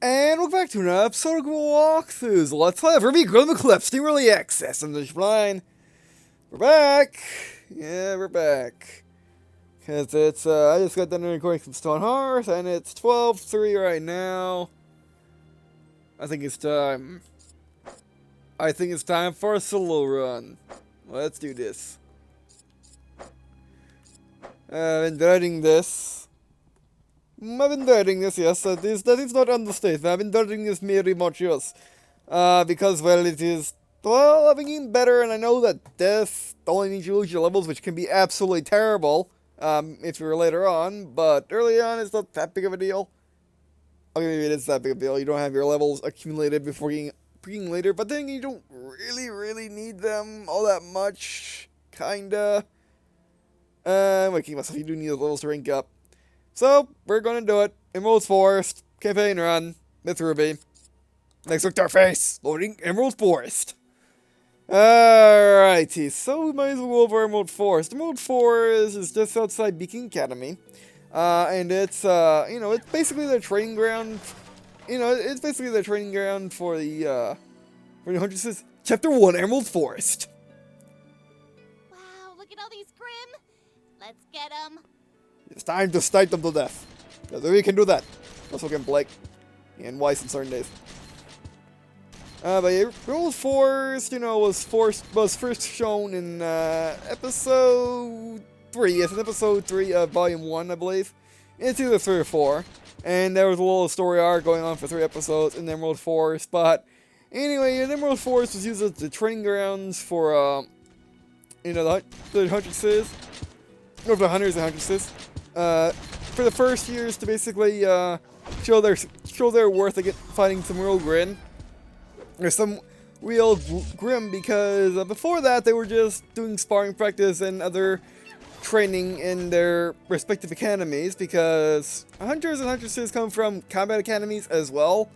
And welcome back to another episode of Walkthroughs. Let's play RWBY Grimm Eclipse the Early Access on the line. We're back. Yeah, we're back. Because it's, I just got done recording some Stone Hearth, and it's 12:03 right now. I think it's time. I think it's time for a solo run. Let's do this. I've been dreading this. I've been dreading this, yes. That is not understatement. I've been dreading this very much, yes. Because, well, it is, well, I've been getting better, and I know that death only means you lose your levels, which can be absolutely terrible, if you're later on, but early on, it's not that big of a deal. Okay, maybe it is that big of a deal. You don't have your levels accumulated before getting later, but then you don't really need them all that much, kinda. I'm waking myself, you do need the levels to rank up. So, we're gonna do it. Emerald Forest, campaign run, with RWBY. Next look to our face, loading Emerald Forest. Alrighty, so we might as well go over Emerald Forest. Emerald Forest is just outside Beacon Academy. And it's, it's basically the training ground. It's basically the training ground for the Huntresses. Chapter 1, Emerald Forest. Wow, look at all these Grimm. Let's get them. It's time to snipe them to death. We can do that. Also can Blake and Weiss on certain days. But yeah, Emerald Forest, was first shown in episode 3. Yes, in episode 3 of Volume 1, I believe. It's either 3 or 4. And there was a little story arc going on for 3 episodes in Emerald Forest. But anyway, Emerald Forest was used as the training grounds for, the Huntresses. Or the Hunters and Huntresses. For the first years to basically show their worth against fighting some real Grimm. Or some real Grimm, because before that they were just doing sparring practice and other training in their respective academies, because Hunters and Huntresses come from combat academies as well.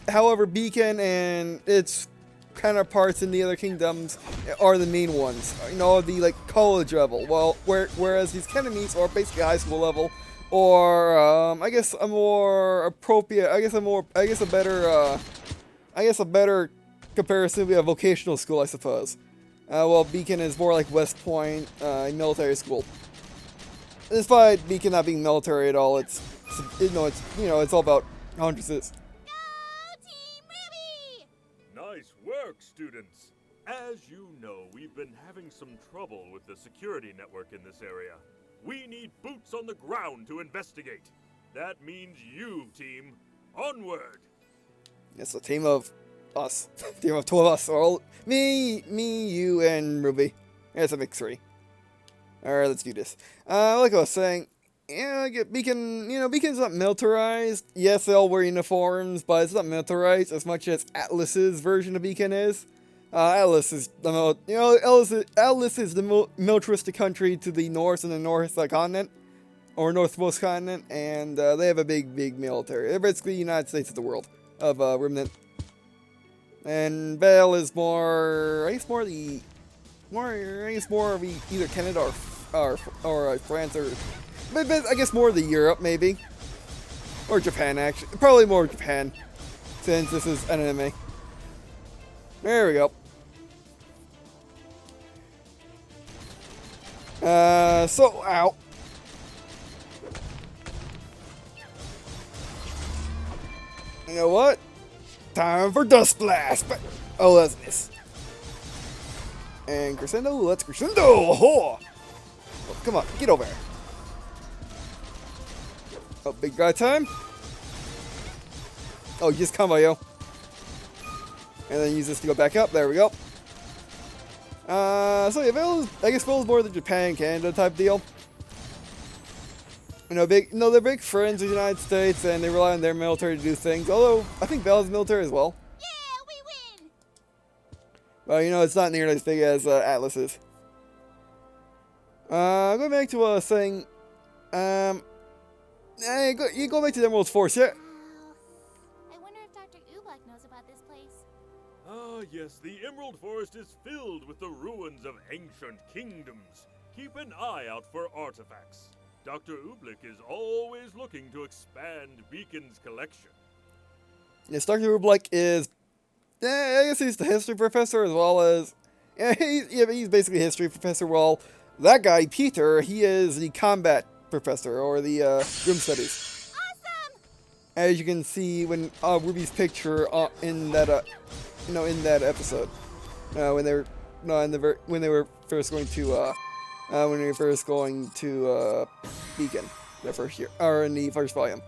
However, Beacon and its counterparts in the other kingdoms are the main ones, the college level. Well, whereas these academies are basically high school level, or I guess a more appropriate, a better comparison would be a vocational school, I suppose. Well, Beacon is more like West Point, military school. Despite Beacon not being military at all, it's all about Huntresses. Nice work, students! As you know, we've been having some trouble with the security network in this area. We need boots on the ground to investigate. That means you, team. Onward! It's a team of us. Team of 2 of us. Or me, you, and RWBY. It's a mix 3. Alright, let's do this. Like I was saying, Beacon, Beacon's not militarized. Yes, they all wear uniforms, but it's not militarized as much as Atlas's version of Beacon is. Atlas is the militaristic country to the north and the north continent, or northwest continent, and they have a big military. They're basically the United States of the world, of Remnant. And Vale is more of either Canada or France, or I guess more of the Europe, maybe. Or Japan, actually. Probably more Japan, since this is an anime. There we go. Ow. You know what? Time for Dust Blast! Oh, that's this. And Crescendo, let's Crescendo! Oh, come on, get over here. Oh, big guy time. Oh, just combo, yo. And then use this to go back up. There we go. So yeah, I guess Vale's more the Japan, Canada type deal. They're big friends with the United States, and they rely on their military to do things. Although, I think Vale's military as well. Yeah, we win! But, it's not nearly as big as Atlas is. Going back to saying, you go back to the Emerald Forest, yeah? I wonder if Dr. RWBY knows about this place. Ah, yes, the Emerald Forest is filled with the ruins of ancient kingdoms. Keep an eye out for artifacts. Dr. RWBY is always looking to expand Beacon's collection. Yes, Dr. Rublik is, I guess he's the history professor as well as, he's basically a history professor. Well, that guy, Peter, he is the combat professor, or the Grimm studies. Awesome! As you can see when Ruby's picture in that, in that episode, when they were, when they were first going to, Beacon, the first year, or in the first volume.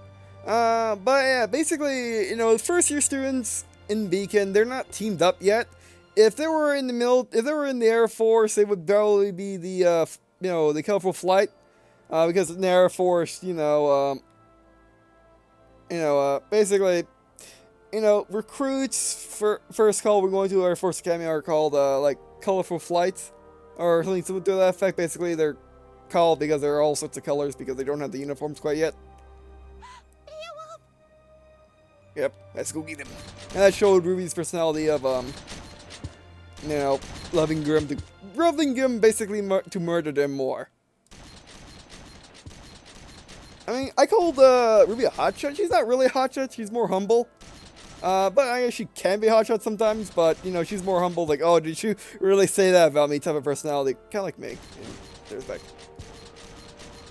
But yeah, basically, first year students in Beacon, they're not teamed up yet. If they were in the Air Force, they would probably be the, the colorful flight, because in the Air Force, basically, recruits for first call we're going to Air Force Academy are called, like, colorful flights, or something similar to that effect. Basically, they're called because they're all sorts of colors because they don't have the uniforms quite yet. Yep, let's go get him. And that showed Ruby's personality of, loving Grimm basically to murder them more. I mean, I called Ruby a hotshot. She's not really a hotshot. She's more humble. But I guess she can be a hotshot sometimes. But she's more humble. Like, oh, did you really say that about me? Type of personality, kind of like me. And there's that.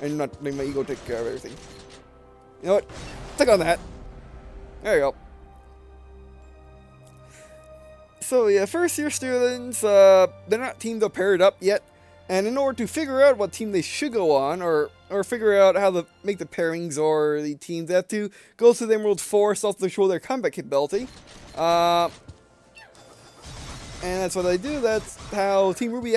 And not letting my ego take care of everything. You know what? Click on that. There you go. So yeah, first year students, they're not teamed up, paired up yet. And in order to figure out what team they should go on, or figure out how to make the pairings or the teams, they have to go to the Emerald Forest also to show their combat capability. And that's what they do. That's how Team Ruby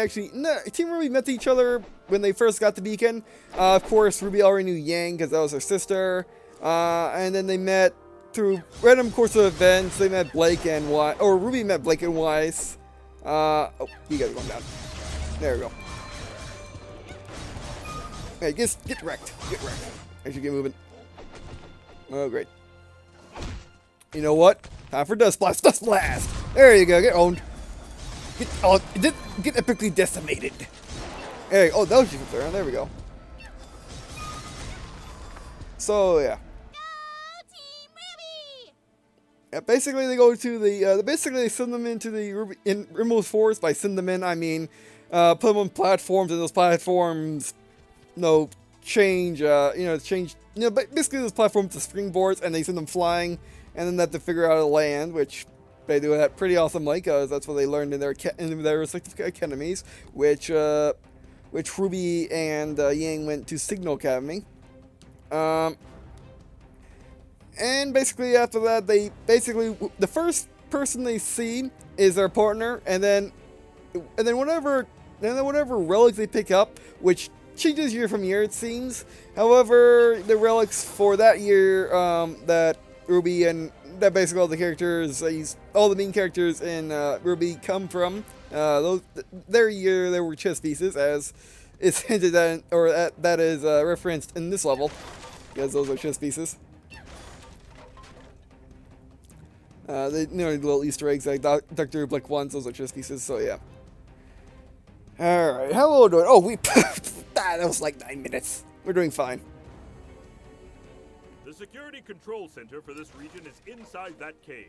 met each other when they first got to Beacon. Of course, Ruby already knew Yang because that was her sister. And then they met through random course of events. They met Blake and Weiss, or Ruby met Blake and Weiss. Oh, you guys are going down. There we go. Hey, get wrecked. Get wrecked. I should get moving. Oh, great. You know what? Time for Dust Blast. Dust Blast! There you go. Get owned. Get epically decimated. There you go. Oh, that was just there. There we go. So, yeah. Yeah, basically they go to the, basically they send them into the Emerald Forest. By send them in, I mean, put them on platforms, and those platforms, change, basically those platforms to springboards, and they send them flying, and then they have to figure out how to land, which they do that pretty awesomely, because that's what they learned in their respective academies, which Ruby and Yang went to Signal Academy. And basically after that, the first person they see is their partner, and then whatever relics they pick up, which changes year from year, it seems. However, the relics for that year, that Ruby and that basically all the characters, all the main characters in Ruby come from, their year they were chess pieces, as it's hinted at, or that is referenced in this level, because those are chess pieces. They little Easter eggs like Dr. Blick wants, those are chess pieces, so yeah. Alright, how are we doing? Oh, that was like 9 minutes. We're doing fine. The security control center for this region is inside that cave.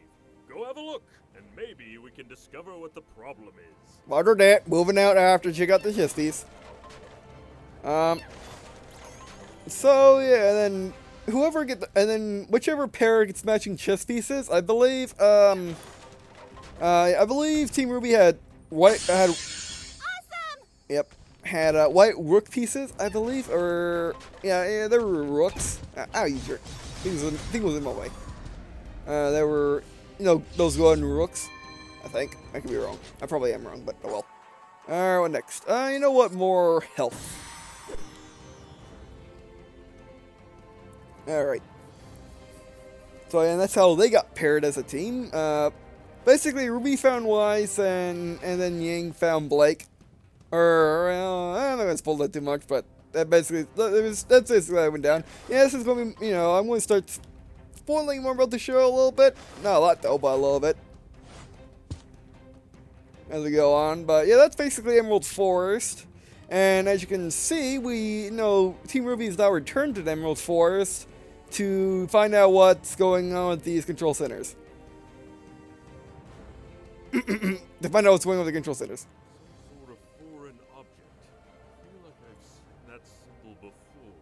Go have a look, and maybe we can discover what the problem is. Roger that. Moving out after check out the chess piece. So yeah, and then whichever pair gets matching chess pieces, I believe Team Ruby had Awesome! Yep, had white rook pieces, I believe, or yeah, there were rooks. Ow, you jerk! Thing was in my way. There were those golden rooks. I think I could be wrong. I probably am wrong, but oh well. Alright, what next? You know what? More health. Alright. So, and that's how they got paired as a team. Basically, Ruby found Weiss, and then Yang found Blake. Or, I'm not going to spoil that too much, but that's basically how it went down. Yeah, this is going to be, I'm going to start spoiling more about the show a little bit. Not a lot, though, but a little bit. As we go on. But, yeah, that's basically Emerald Forest. And as you can see, Team Ruby has now returned to the Emerald Forest to find out what's going on with these control centers. to find out what's going on with the control centers. Some sort of foreign object. I feel like I've seen that symbol before.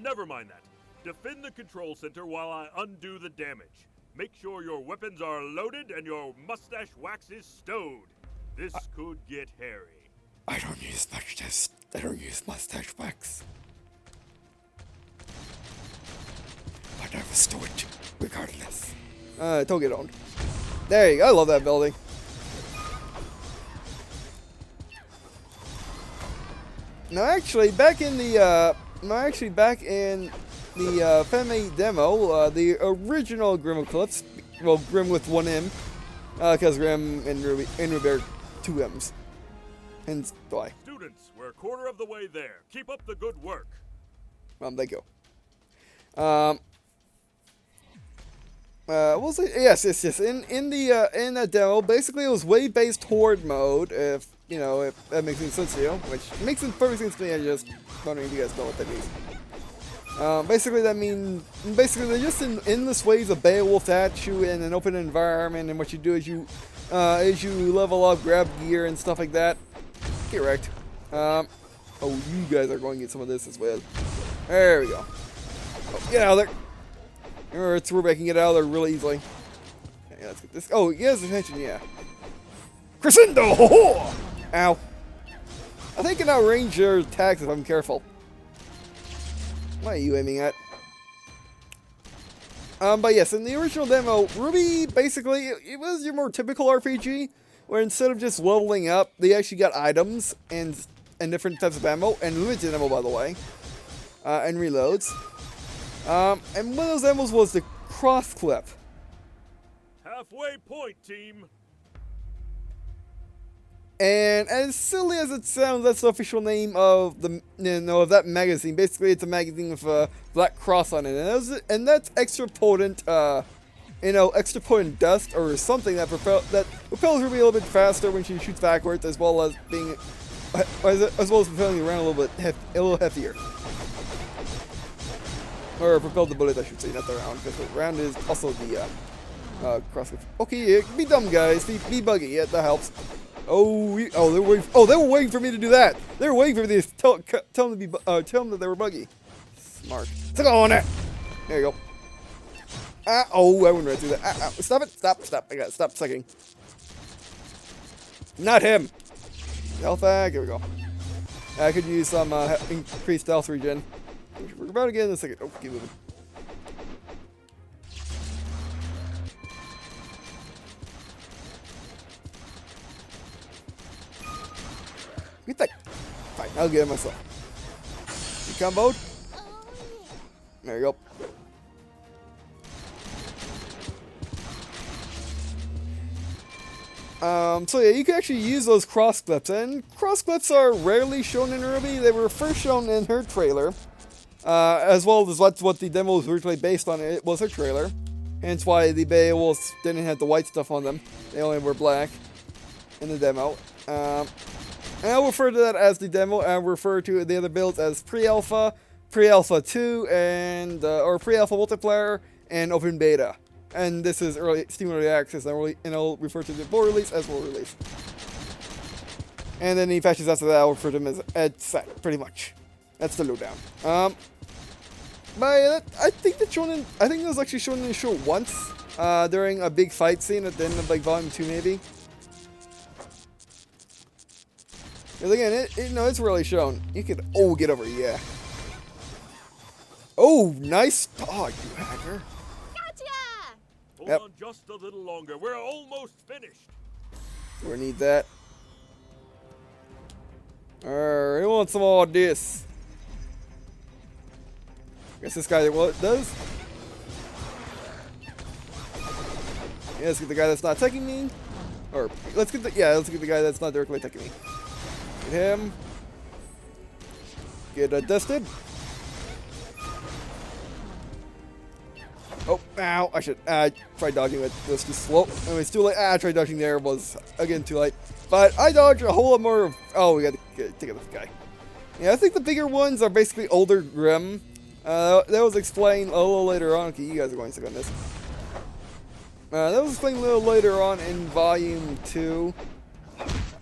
Never mind that. Defend the control center while I undo the damage. Make sure your weapons are loaded and your mustache wax is stowed. This could get hairy. I don't use mustache wax. But I will stow it regardless. Don't get on. There you go. I love that building. Now, actually, back in the Femi demo, the original Grimm Eclipse, well, Grimm with one M, because Grimm and RWBY are two M's. Hence why. Students, we're a quarter of the way there. Keep up the good work. Thank you. What was it? Yes. In that demo, basically it was wave-based horde mode. If that makes any sense to you, which makes perfect sense to me. I'm just wondering if you guys know what that means. Basically they're just in endless waves of Beowulf at you in an open environment, and what you do is you level up, grab gear and stuff like that. Get wrecked. Oh, you guys are going to get some of this as well. There we go. Oh, get out of there. Alright, so we're can get out of there really easily. Okay, let's get this. Oh, he has attention, yeah. Crescendo! Ho ho! Ow. I think I can outrange your attacks if I'm careful. What are you aiming at? But yes, in the original demo, RWBY basically, it was your more typical RPG, where instead of just leveling up, they actually got items and different types of ammo, and limited ammo, by the way, and reloads. And one of those ammos was the cross clip. Halfway point, team. And as silly as it sounds, that's the official name of of that magazine. Basically, it's a magazine with a black cross on it, and that's extra potent, extra potent dust or something that propels RWBY a little bit faster when she shoots backwards, as well as propelling around a little heftier. Or propel the bullet, I should say, not the round, because the round is also the cross clip. Okay, be dumb, guys. Be buggy. Yeah, that helps. They were waiting for me to do that. They were waiting for me to tell them that they were buggy. Smart. Suck on it. There you go. I wouldn't really do that. Stop it. Stop. I gotta stop sucking. Not him. Health bag. Here we go. I could use some increased health regen. We're about to get in a second. Oh, keep moving. Get that. Fine, I'll get it myself. You comboed? There you go. So yeah, you can actually use those cross clips, and cross clips are rarely shown in RWBY. They were first shown in her trailer, as well as what the demo was originally based on. It was her trailer, hence why the Beowulfs didn't have the white stuff on them. They only were black in the demo. And I'll refer to that as the demo, and I'll refer to the other builds as pre-alpha, pre-alpha 2, and or pre-alpha multiplayer, and open beta. And this is Steam Early Access, and I'll refer to the full release as full release. And then any patches after that, I'll refer to them as set, pretty much. That's the lowdown. But I think that was actually shown in the show once, during a big fight scene at the end of like Volume 2, maybe. Because again, it's really shown. You can, get over, yeah. Oh, nice dodge, you hacker. Gotcha! Hold on just a little longer. We're almost finished. We need that. Alright, we want some more of this. Guess this guy does. Yeah, let's get the guy that's not attacking me. Or let's get the guy that's not directly attacking me. Get him. Get dusted. Oh, ow! I tried dodging it. It was too slow. Anyway, it's too late. I tried dodging there. Was again too late. But I dodged a whole lot more. Oh, we got to take out this guy. Yeah, I think the bigger ones are basically older Grimm. That was explained a little later on. Okay, you guys are going to stick on this. That was explained a little later on in Volume 2.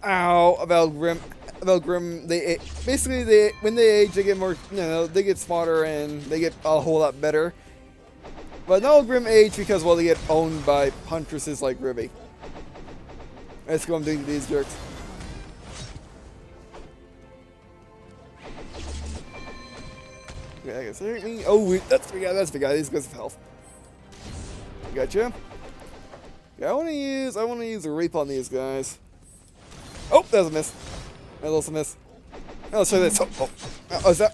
Ow, about Grimm. They basically when they age, they get more, they get smarter and they get a whole lot better. But no Grimm age because, well, they get owned by huntresses like RWBY. Let's go. I'm doing these jerks. Okay, I guess they hurt me. Oh, wait, that's the guy. That's the guy. These guys have health. Gotcha. Yeah, I want to use a reap on these guys. Oh, that was a miss. That was also a miss. Oh, sorry, that's.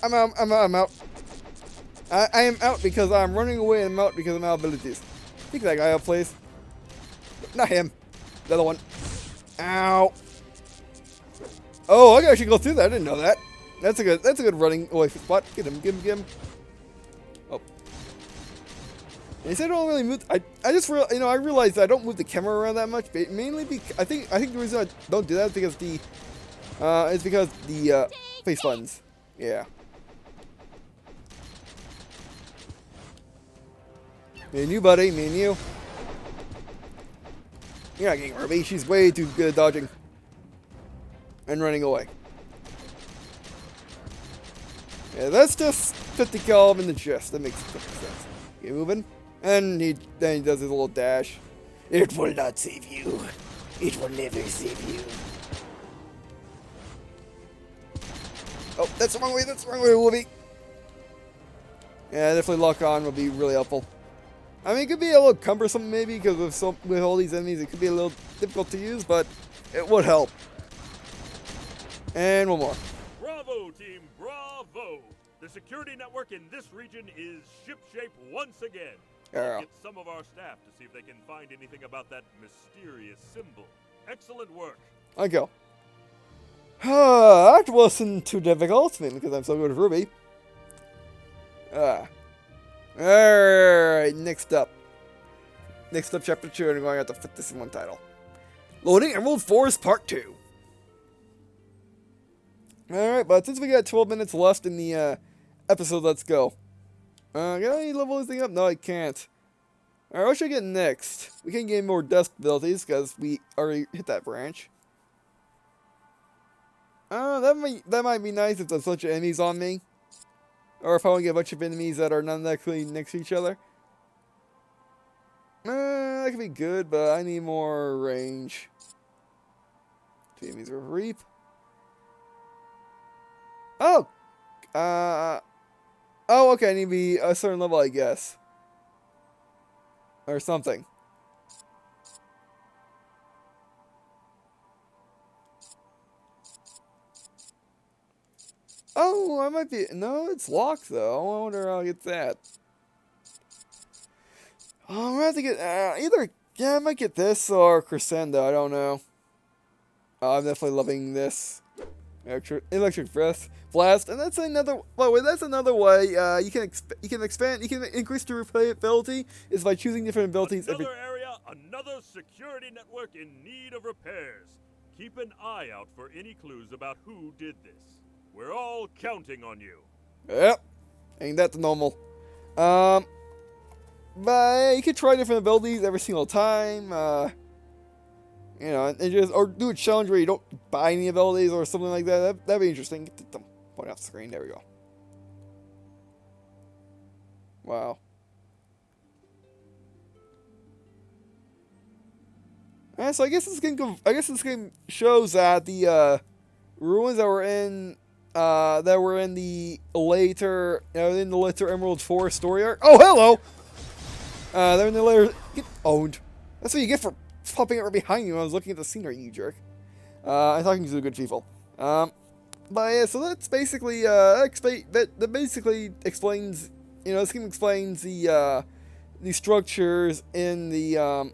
I'm out. I'm out. I am out because I'm running away, and I'm out because of my abilities. Pick that guy up, please. Not him. The other one. Ow. Oh, I can actually go through that. I didn't know that. That's a good running away spot. Get him. Oh. They said I don't really move. I just I realized I don't move the camera around that much, but mainly because I think the reason I don't do that is because the face buttons. Yeah. Me and you, buddy. Me and you. You're not getting RWBY. She's way too good at dodging and running away. Yeah, that's just 50 cal in the chest. That makes perfect sense. Get moving. And then he does his little dash. It will not save you. It will never save you. Oh, that's the wrong way. That's the wrong way, Woobie. Yeah, definitely lock on will be really helpful. I mean, it could be a little cumbersome maybe because with all these enemies, it could be a little difficult to use, but it would help. And one more. Bravo, team, bravo! The security network in this region is shipshape once again. Yeah. Get some of our staff to see if they can find anything about that mysterious symbol. Excellent work. I go. That wasn't too difficult, mainly because I'm so good at RWBY. Alright, next up, chapter 2, and I'm going to have to fit this in one title. Loading Emerald Forest Part 2. Alright, but since we got 12 minutes left in the episode, let's go. Can I level this thing up? No, I can't. Alright, what should I get next? We can gain more dust abilities, because we already hit that branch. That might be nice if there's a bunch of enemies on me. Or if I want to get a bunch of enemies that are not actually next to each other. That could be good, but I need more range. 2 enemies with Reap. Oh! Oh, okay, I need to be a certain level, I guess. Or something. Oh, I might be... No, it's locked, though. I wonder how I'll get that. Oh, I'm gonna have to get... either... Yeah, I might get this or Crescendo. I don't know. I'm definitely loving this. Electric Blast. And that's another... Well, wait, that's another way you can expand... You can increase the replayability is by choosing different abilities. Another area, another security network in need of repairs. Keep an eye out for any clues about who did this. We're all counting on you. Yep. Ain't that the normal. But you can try different abilities every single time. You know, and just or do a challenge where you don't buy any abilities or something like that. That'd be interesting. Get them point off the screen. There we go. Wow. Yeah, so I guess this game shows that the ruins that were in the later Emerald Forest story arc. Oh, hello! They're in the later... Get owned. That's what you get for popping it right behind you when I was looking at the scenery, you jerk. I'm talking to the good people. But yeah, so that's basically, that basically explains, you know, this game explains the structures in the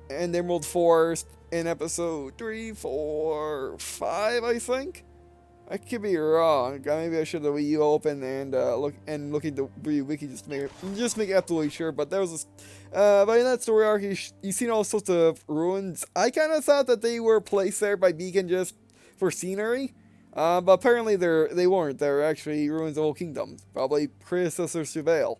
Emerald Forest in episode 3, 4, 5, I think. I could be wrong. Maybe I should have the Wii U open and look at the wiki just to make absolutely sure. But there was this, but in that story arc, you seen all sorts of ruins. I kind of thought that they were placed there by Beacon just for scenery, but apparently they weren't. They're actually ruins of whole kingdoms, probably predecessors to Vale.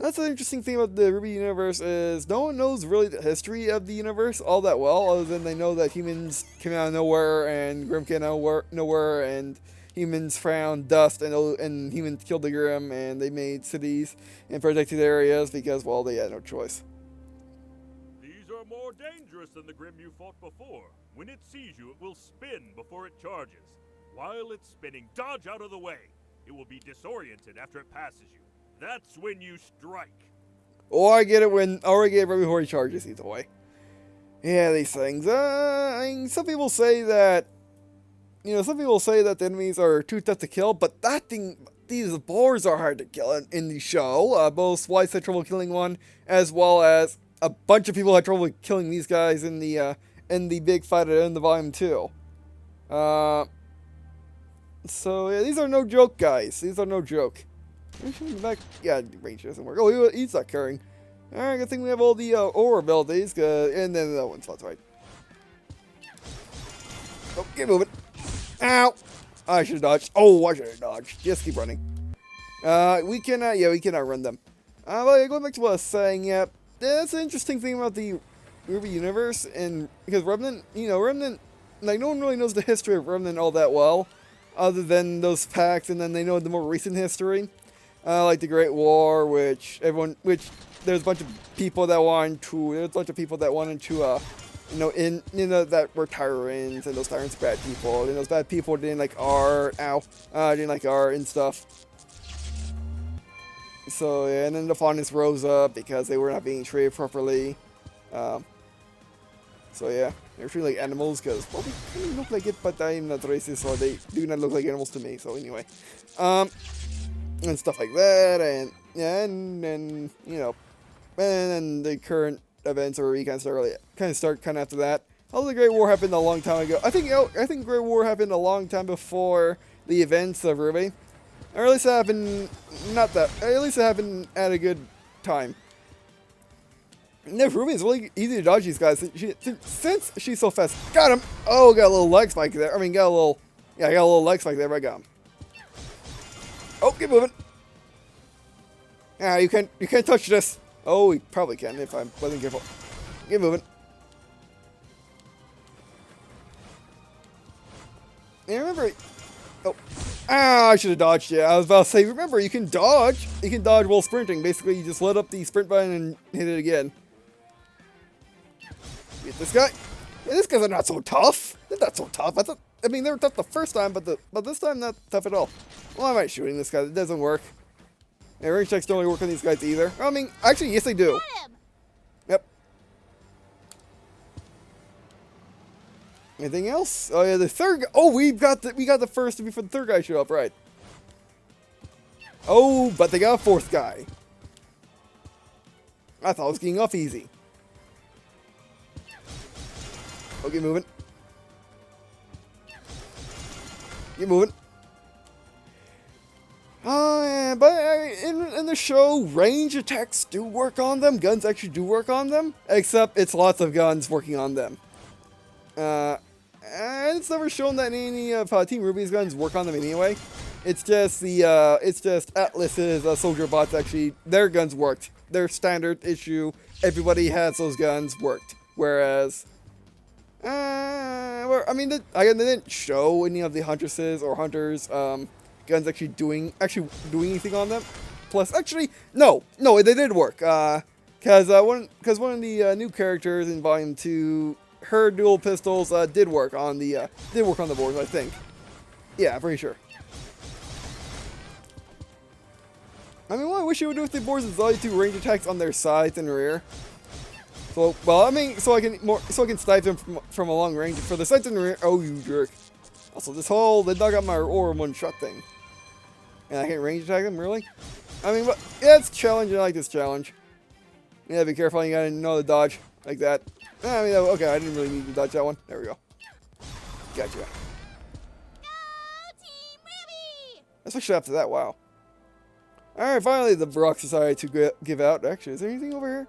That's the interesting thing about the RWBY universe is no one knows really the history of the universe all that well, other than they know that humans came out of nowhere and Grimm came out of nowhere, and humans found dust and humans killed the Grimm, and they made cities and protected areas because, well, they had no choice. These are more dangerous than the Grimm you fought before. When it sees you, it will spin before it charges. While it's spinning, dodge out of the way. It will be disoriented after it passes you. That's when you strike. Or I get it right before he charges either way. Yeah, these things. I mean, some people say that the enemies are too tough to kill, but these boars are hard to kill in the show. Both Weiss had trouble killing one, as well as a bunch of people had trouble killing these guys in the big fight in the volume 2. So yeah, these are no joke, guys. These are no joke. Back. Yeah, range doesn't work. Oh, he's not carrying. Alright, good thing we have all the aura abilities, and then that one's that's right. Oh, get moving. Ow! I should have dodged. Oh, I should have dodged. Just keep running. We can outrun them. But going back to what I was saying, yeah, that's an interesting thing about the RWBY universe, and because Remnant, like, no one really knows the history of Remnant all that well, other than those facts, and then they know the more recent history. Like the Great War, which there's a bunch of people that wanted to, that were tyrants, and those tyrants were bad people, and those bad people didn't like art, and stuff. So yeah, and then the Faunus rose up because they were not being treated properly. So yeah, they're treated like animals because, well, they kind of look like it, but I'm not racist, so they do not look like animals to me. So anyway, and stuff like that, and yeah, and then and the current events are kind of start after that. Although the Great War happened a long time ago, I think the Great War happened a long time before the events of RWBY, or at least it happened it happened at a good time. No, RWBY is really easy to dodge these guys since she's so fast. Got him! Oh, got a little leg spike there. I mean, got a little leg spike there, but I got him. Oh, keep moving. Ah, you can't touch this. Oh, he probably can if I wasn't careful. Keep moving. Yeah, remember. Oh, I should have dodged. Yeah, I was about to say. Remember, you can dodge. You can dodge while sprinting. Basically, you just let up the sprint button and hit it again. Get this guy. Yeah, these guys are not so tough. They're not so tough. I mean, they were tough the first time, but this time not tough at all. Why am I shooting this guy? It doesn't work. Yeah, range checks don't really work on these guys either. I mean, actually, yes, they do. Yep. Anything else? Oh yeah, the third guy. Oh, we got the first before the third guy showed up, right? Oh, but they got a fourth guy. I thought it was getting off easy. Okay, moving. Get moving. Yeah, but in the show, range attacks do work on them. Guns actually do work on them. Except it's lots of guns working on them. And it's never shown that any of Team RWBY's guns work on them anyway. It's just Atlas's soldier bots actually, their guns worked. Their standard issue, everybody has those guns worked. Whereas, I mean, they didn't show any of the huntresses or hunters guns actually doing anything on them. Plus, actually, no, they did work. Because one of the new characters in Volume 2, her dual pistols did work on the boards, I think. Yeah, pretty sure. I mean, what I wish it would do with the boards is allow you to range attacks on their sides and rear. So, well, I mean, so I can snipe them from a long range for the sides and rear. Oh, you jerk! Also, they dug out my aura one-shot thing, and I can't range attack them, really? I mean, but yeah, it's a challenge. I like this challenge. Yeah, be careful. You gotta know the dodge like that. I mean, okay, I didn't really need to dodge that one. There we go. Gotcha. Go Team RWBY! Especially after that, wow. Alright, finally the rocks decided to give out. Actually, is there anything over here?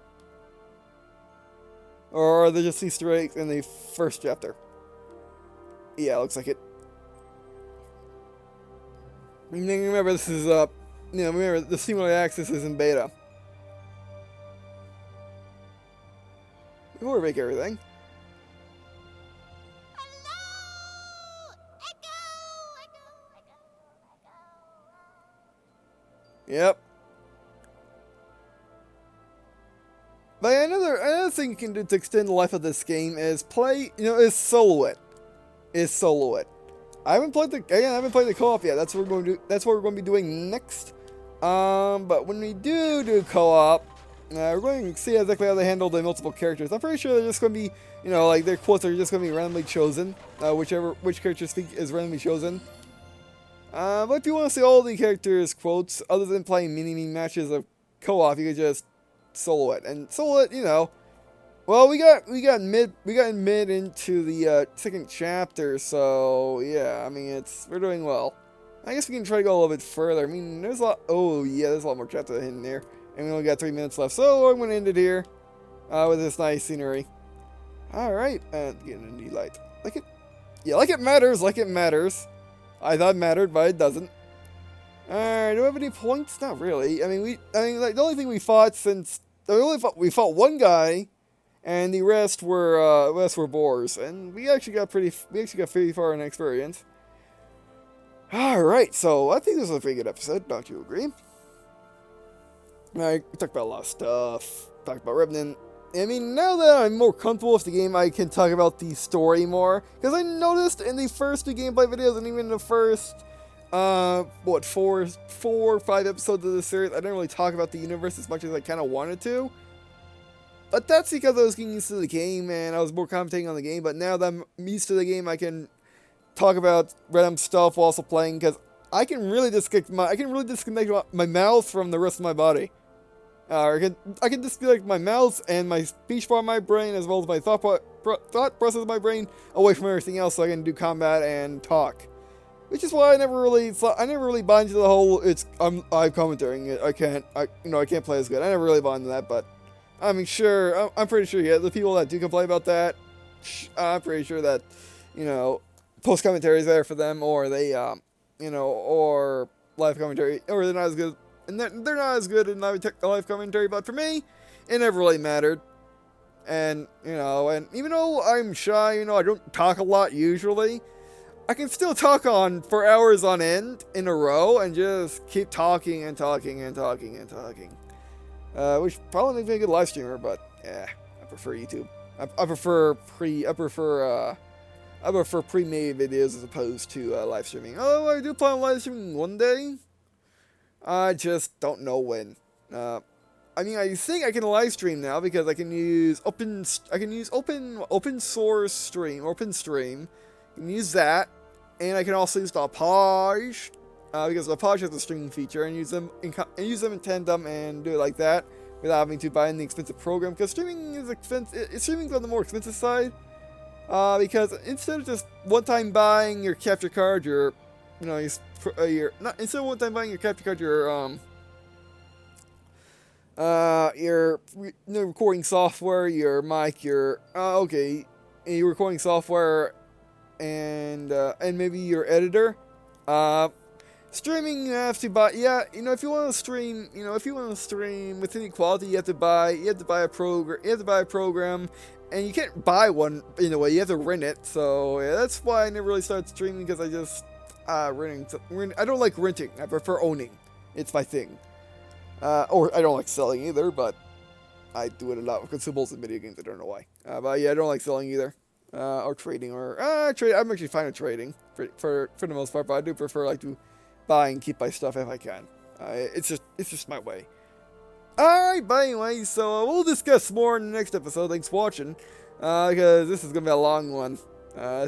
Or are they just Easter eggs in the first chapter? Yeah, looks like it. Remember, this is, remember, the Simulated Access is in beta. We'll remake everything. Hello! Echo! Yep. But another thing you can do to extend the life of this game is is solo it. I haven't played the co-op yet. That's what we're going to do. That's what we're going to be doing next. But when we do co-op, we're going to see exactly how they handle the multiple characters. I'm pretty sure they're just going to be, like their quotes are just going to be randomly chosen. Which character speak is randomly chosen. But if you want to see all the characters' quotes, other than playing mini matches of co-op, you can just solo it. And solo it, well, we got mid into the second chapter, so yeah, I mean we're doing well. I guess we can try to go a little bit further. I mean, there's a lot. Oh yeah, there's a lot more chapters in there, and we only got 3 minutes left, so I'm gonna end it here with this nice scenery. All right, and getting a new light. Like it, yeah, like it matters. I thought it mattered, but it doesn't. Alright, do we have any points? Not really. I mean, like the only thing we fought we fought one guy, and the rest were boars, and we actually got pretty far in experience. Alright, so I think this was a pretty good episode, don't you agree? Alright, we talked about a lot of stuff. Talked about Revenant. I mean, now that I'm more comfortable with the game, I can talk about the story more. Because I noticed in the first 2 gameplay videos, and even in the first, 4 or 5 episodes of the series, I didn't really talk about the universe as much as I kind of wanted to. But that's because I was getting used to the game, and I was more commentating on the game. But now that I'm used to the game, I can talk about random stuff while also playing, because I can really disconnect my mouth from the rest of my body. I can disconnect my mouth and my speech part of my brain, as well as my thought process of my brain, away from everything else, so I can do combat and talk. Which is why I never really bought into the whole I'm commentating. I can't play as good. I never really bought into that, but I mean, sure, I'm pretty sure, yeah, the people that do complain about that, I'm pretty sure that, post commentary is there for them, or they, or live commentary, or they're not as good. And they're not as good in live commentary, but for me, it never really mattered. And, and even though I'm shy, I don't talk a lot usually, I can still talk for hours on end in a row and just keep talking and talking and talking and talking. Which probably makes me a good live streamer, but yeah, I prefer YouTube. I prefer pre-made videos as opposed to live streaming. Although I do plan on live streaming one day. I just don't know when. I mean, I think I can live stream now because I can use open stream. I can use that, and I can also use the Page because the Page has a streaming feature, and use them in tandem and do it like that without having to buy any expensive program. Because streaming is expensive. Streaming's on the more expensive side. Because instead of just one time buying your capture card, instead of one time buying your capture card, your recording software, your mic, your recording software, and maybe your editor. Streaming, you have to buy. Yeah, if you want to stream, with any quality, you have to buy a program. And you can't buy one in a way. You have to rent it. So yeah, that's why I never really started streaming, because I just renting. I don't like renting. I prefer owning. It's my thing. Or I don't like selling either, but I do it a lot with consumables in video games. I don't know why. But yeah, I don't like selling either. Or trading, or trade. I'm actually fine with trading for the most part, but I do prefer to buy and keep my stuff if I can. It's just my way. Alright, but anyway, so we'll discuss more in the next episode. Thanks for watching, because this is gonna be a long one. I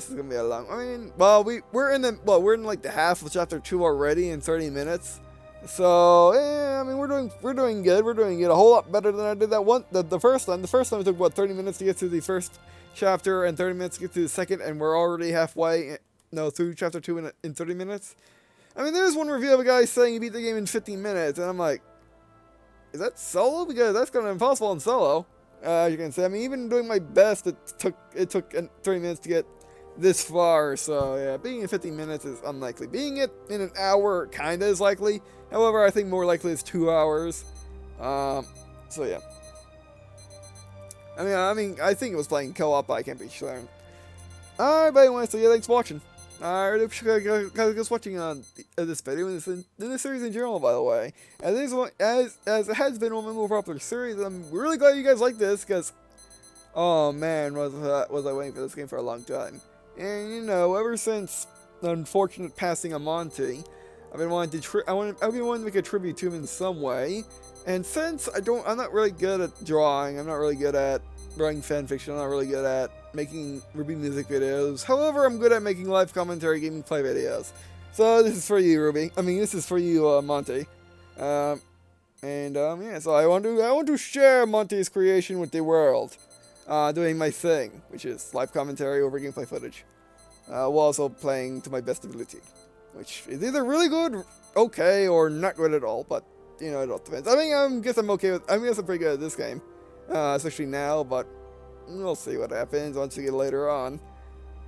mean, well, we're in like the half of chapter 2 already in 30 minutes. So yeah, I mean, we're doing good. We're doing it a whole lot better than I did that one the first time. The first time it took 30 minutes to get to the first chapter and 30 minutes to get to the second, and we're already halfway through chapter 2 in 30 minutes. I mean, there's one review of a guy saying he beat the game in 15 minutes, and I'm like, is that solo? Because that's kind of impossible in solo. As you can see, I mean, even doing my best, it took 30 minutes to get this far. So yeah, being in 15 minutes is unlikely. Being it in an hour kinda is likely. However, I think more likely is 2 hours. So yeah. I think it was playing co-op, but I can't be sure. Alright, but anyway, so yeah, thanks for watching. I really appreciate you guys watching this video and this series in general, by the way. And this one, as it has been one of my more popular series, I'm really glad you guys like this, because, oh man, was I waiting for this game for a long time. And you know, ever since the unfortunate passing of Monty, I've been wanting to make a tribute to him in some way. And since I'm not really good at drawing, I'm not really good at writing fanfiction, I'm not really good at making RWBY music videos. However, I'm good at making live commentary gaming play videos. So this is for you, RWBY. This is for you, Monty. Yeah, so I want to share Monty's creation with the world. Doing my thing, which is live commentary over gameplay footage. While also playing to my best ability. Which is either really good, okay, or not good at all, but, you know, it all depends. I guess I'm okay with, guess I'm pretty good at this game. Especially now, but we'll see what happens once we get later on.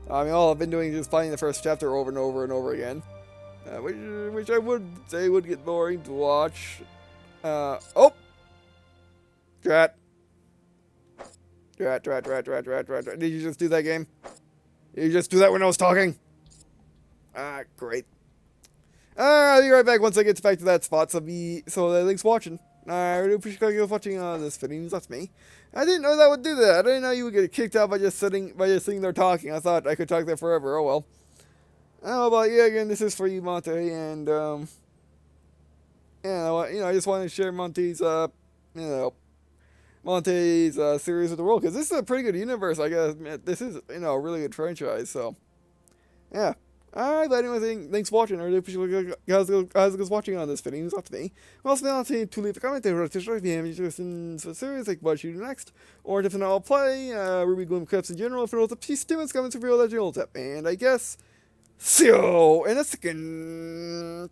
All I've been doing is just playing the first chapter over and over and over again. Which I would say would get boring to watch. Oh! Drat. Drat. Did you just do that, game? Did you just do that when I was talking? Ah, great. I'll be right back once I get back to that spot, so thanks for watching. I really appreciate you guys watching this video. That's me. I didn't know that would do that. I didn't know you would get kicked out by just sitting there talking. I thought I could talk there forever. Oh well. Oh, but yeah, again, this is for you, Monty, and yeah, I just wanted to share Monty's series with the world, because this is a pretty good universe. I gotta admit, this is a really good franchise. So yeah. Alright, but anyway, thanks for watching. I really appreciate you guys watching on this video. It's up to me. Well, also, not to leave a comment there if you have interest in the series, like what you do next, or if not, I'll play RWBY Grimm Eclipse in general. If you know what the Steven's comments reveal that you'll tip. And I guess, see you in a second.